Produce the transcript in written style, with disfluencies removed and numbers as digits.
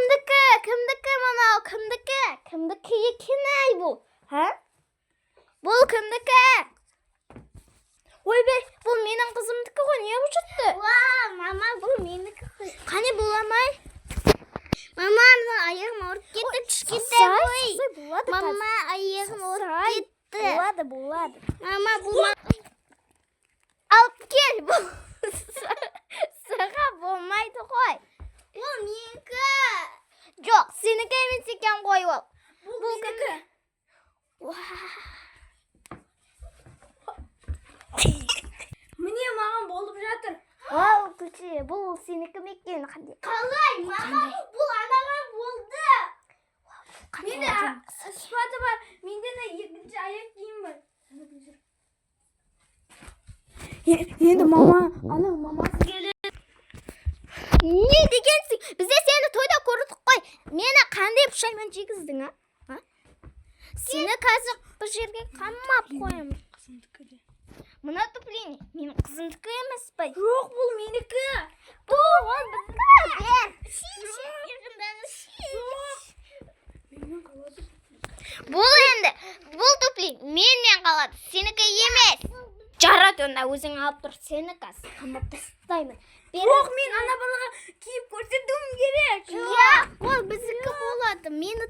кімдікі? Кімдікі мынау? Кімдікі? Кімдікі екен ай бұл? Бұл кімдікі? Ойбай, бұл менің қызымдікі ғой, не болып жатты? Мама, бұл менікі. Қане боламай? Мама, аяғым ауырып кетті, кішкентай ғой. Мама, аяғым ауырып кетті. Болады. Мама, бұл Алып кел, бұл сыға болмайды ғой. Бұл менікі. Жоқ, сенікі емес екен ғой ол. Бұл менікі. Міне маған болып жатыр. Вау, күші, бұл сенікі ме екен? Қалай, мама, бұл анаға болды. Менде сипаты бар. Менде де екінші аяқ киім бар. Енді мамасы келеді. Не дегенсің? Бізде сені тойда көрдік қой. Мені қандай пұшаймен жегіздің, а? Сені қазір бір жерге қамап қоямын. Мына тупление менің қызымдікі емес пе? Жоқ, бұл менікі. Бұл Бұл енді, бұл тупление менімен қалады, сенікі емес. Жарат, онда өзің алып тұр, сені қазір қамап тастаймын. Жоқ, мен ана балаға киіп көрсетуім керек. Иә, ол біздікі болады, мені